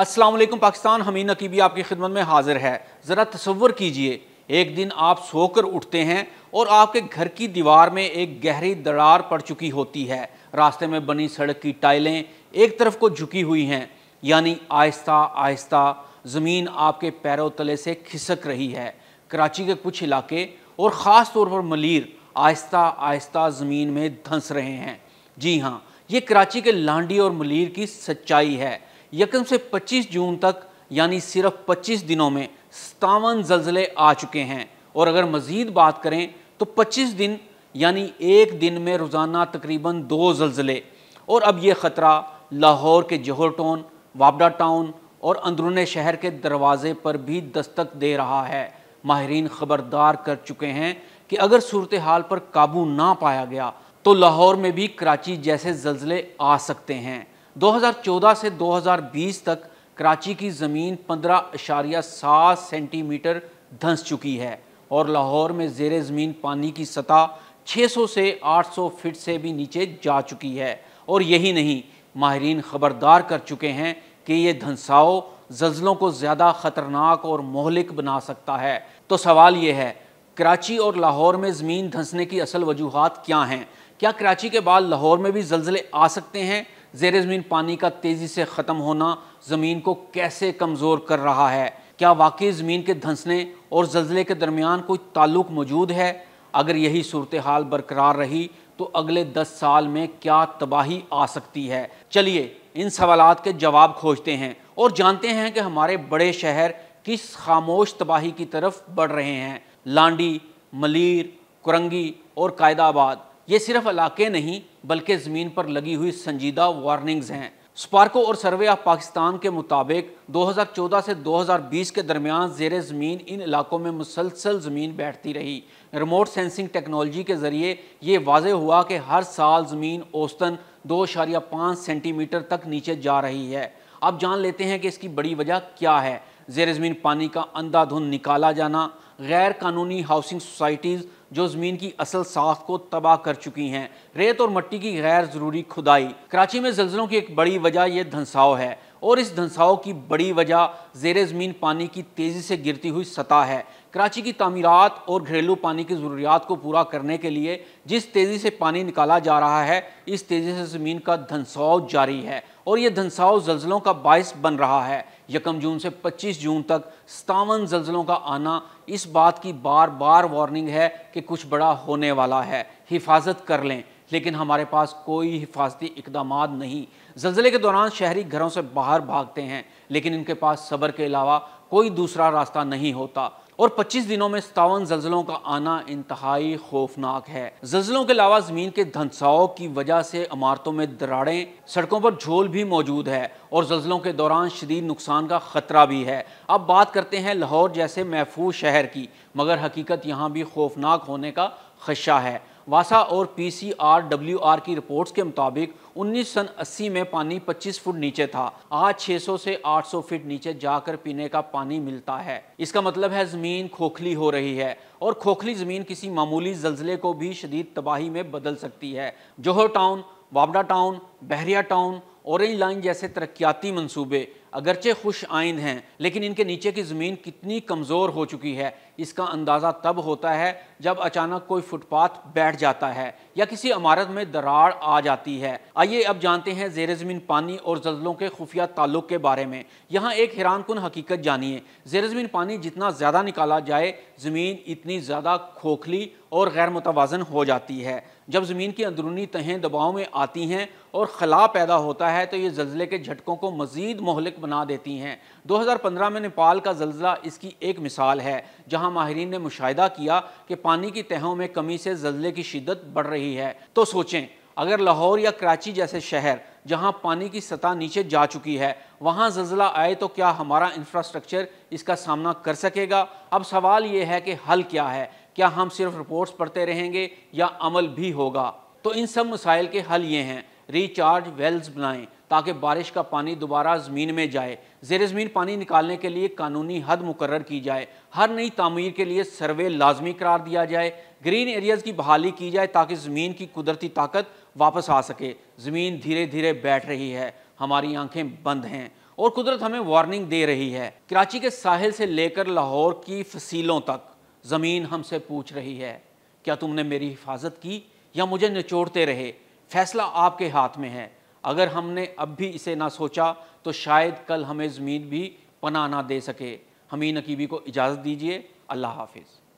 अस्सलाम वालेकुम पाकिस्तान। हमीन नकीबी आपकी खिदमत में हाजिर है। ज़रा तसव्वुर कीजिए, एक दिन आप सोकर उठते हैं और आपके घर की दीवार में एक गहरी दरार पड़ चुकी होती है। रास्ते में बनी सड़क की टाइलें एक तरफ को झुकी हुई हैं, यानी आहिस्ता आहिस्ता ज़मीन आपके पैरों तले से खिसक रही है। कराची के कुछ इलाके और ख़ास तौर पर मलीर आहिस्ता आहिस्ता ज़मीन में धंस रहे हैं। जी हाँ, ये कराची के लांडी और मलीर की सच्चाई है। यकम से 25 जून तक यानी सिर्फ 25 दिनों में 57 ज़लज़ले आ चुके हैं। और अगर मज़ीद बात करें तो 25 दिन यानी एक दिन में रोज़ाना तकरीबन 2 ज़लज़ले। और अब ये ख़तरा लाहौर के जौहर टाउन, वाबडा टाउन और अंदरूनी शहर के दरवाज़े पर भी दस्तक दे रहा है। माहिरीन ख़बरदार कर चुके हैं कि अगर सूरत हाल पर काबू ना पाया गया तो लाहौर में भी कराची जैसे ज़लज़ले आ सकते हैं। 2014 से 2020 तक कराची की ज़मीन 15.7 सेंटीमीटर धंस चुकी है और लाहौर में ज़ेरे ज़मीन पानी की सतह 600 से 800 फीट से भी नीचे जा चुकी है। और यही नहीं, माहिरीन ख़बरदार कर चुके हैं कि ये धंसाव ज़लज़लों को ज़्यादा ख़तरनाक और मोहलिक बना सकता है। तो सवाल ये है, कराची और लाहौर में ज़मीन धंसने की असल वजूहात क्या हैं? क्या कराची के बाद लाहौर में भी ज़लज़ले आ सकते हैं? ज़ेरे ज़मीन पानी का तेज़ी से ख़त्म होना ज़मीन को कैसे कमज़ोर कर रहा है? क्या वाकई ज़मीन के धंसने और ज़लज़ले के दरमियान कोई ताल्लुक़ मौजूद है? अगर यही सूरत हाल बरकरार रही तो अगले 10 साल में क्या तबाही आ सकती है? चलिए इन सवालात के जवाब खोजते हैं और जानते हैं कि हमारे बड़े शहर किस खामोश तबाही की तरफ बढ़ रहे हैं। लांडी, मलीर, कुरंगी और कायदाबाद ये सिर्फ इलाके नहीं बल्कि ज़मीन पर लगी हुई संजीदा वार्निंग्स हैं। स्पार्को और सर्वे ऑफ पाकिस्तान के मुताबिक 2014 से 2020 के दरमियान ज़ेरे ज़मीन इन इलाकों में मुसलसल ज़मीन बैठती रही। रिमोट सेंसिंग टेक्नोलॉजी के ज़रिए ये वाज़ेह हुआ कि हर साल ज़मीन औसतन 2.5 सेंटीमीटर तक नीचे जा रही है। अब जान लेते हैं कि इसकी बड़ी वजह क्या है। ज़ेरे ज़मीन पानी का अंधाधुंध निकाला जाना, गैर कानूनी हाउसिंग सोसाइटीज़ जो ज़मीन की असल साख को तबाह कर चुकी हैं, रेत और मट्टी की गैर ज़रूरी खुदाई। कराची में ज़लज़लों की एक बड़ी वजह यह धंसाव है और इस धंसाव की बड़ी वजह ज़ेरे ज़मीन पानी की तेज़ी से गिरती हुई सतह है। कराची की तामीरात और घरेलू पानी की ज़रूरियात को पूरा करने के लिए जिस तेज़ी से पानी निकाला जा रहा है, इस तेज़ी से ज़मीन का धंसाव जारी है और ये धंसाव ज़लज़लों का बायस बन रहा है। यकम जून से 25 जून तक 57 ज़लज़लों का आना इस बात की बार बार वार्निंग है कि कुछ बड़ा होने वाला है, हिफाजत कर लें। लेकिन हमारे पास कोई हिफाजती इक़दामात नहीं। ज़लज़ले के दौरान शहरी घरों से बाहर भागते हैं लेकिन इनके पास सब्र के अलावा कोई दूसरा रास्ता नहीं होता। और 25 दिनों में 57 ज़लज़लों का आना इंतहाई खौफनाक है। ज़लज़लों के अलावा ज़मीन के धंसाव की वजह से इमारतों में दरारें, सड़कों पर झोल भी मौजूद है और ज़लज़लों के दौरान शदीद नुकसान का ख़तरा भी है। अब बात करते हैं लाहौर जैसे महफूज शहर की, मगर हकीकत यहाँ भी खौफनाक होने का ख़दशा है। वासा और PCRWR की रिपोर्ट्स के मुताबिक 1980 में पानी 25 फुट नीचे था। आज 600 से 800 फीट नीचे जाकर पीने का पानी मिलता है। इसका मतलब है ज़मीन खोखली हो रही है और खोखली ज़मीन किसी मामूली ज़लज़ले को भी शदीद तबाही में बदल सकती है। जौहर टाउन, वाबडा टाउन, बहरिया टाउन, ऑरेंज लाइन जैसे तरक्याती मंसूबे अगरचे खुश आइंद हैं, लेकिन इनके नीचे की ज़मीन कितनी कमज़ोर हो चुकी है इसका अंदाज़ा तब होता है जब अचानक कोई फुटपाथ बैठ जाता है या किसी इमारत में दरार आ जाती है। आइए अब जानते हैं ज़ेरे ज़मीन पानी और ज़लज़लों के खुफिया ताल्लुक़ के बारे में। यहाँ एक हैरानकुन हकीकत जानिए, ज़ेरे ज़मीन पानी जितना ज़्यादा निकाला जाए ज़मीन इतनी ज़्यादा खोखली और गैर मुतवाज़न हो जाती है। जब ज़मीन की अंदरूनी तहें दबाव में आती हैं और खला पैदा होता है तो ये ज़लज़ले के झटकों को मज़ीद मोहलिक बना देती हैं। 2015 में नेपाल का ज़लज़ला इसकी एक मिसाल है, जहां माहिरीन ने मुशाहिदा किया कि पानी की तहों में कमी से ज़लज़ले की शिद्दत बढ़ रही है। तो सोचें, अगर लाहौर या कराची जैसे शहर जहां पानी की सतह नीचे जा चुकी है वहां ज़लज़ला आए तो क्या हमारा इंफ्रास्ट्रक्चर इसका सामना कर सकेगा? अब सवाल ये है कि हल क्या है? क्या हम सिर्फ रिपोर्ट्स पढ़ते रहेंगे या अमल भी होगा? तो इन सब मसाइल के हल ये हैं, रिचार्ज वेल्स बनाएं ताकि बारिश का पानी दोबारा ज़मीन में जाए। ज़ेरे ज़मीन पानी निकालने के लिए कानूनी हद मुकर्रर की जाए। हर नई तामीर के लिए सर्वे लाजमी करार दिया जाए। ग्रीन एरियाज़ की बहाली की जाए ताकि ज़मीन की कुदरती ताकत वापस आ सके। ज़मीन धीरे धीरे बैठ रही है, हमारी आंखें बंद हैं اور قدرت ہمیں وارننگ دے رہی ہے۔ کراچی کے ساحل سے لے کر لاہور کی فصیلوں تک زمین ہم سے پوچھ رہی ہے، کیا تم نے میری حفاظت کی یا مجھے نچوڑتے رہے؟ فیصلہ آپ کے ہاتھ میں ہے۔ اگر ہم نے اب بھی اسے نہ سوچا تو شاید کل ہمیں زمین بھی پناہ نہ دے سکے۔ حمید نقیبی کو اجازت دیجیے۔ اللہ حافظ۔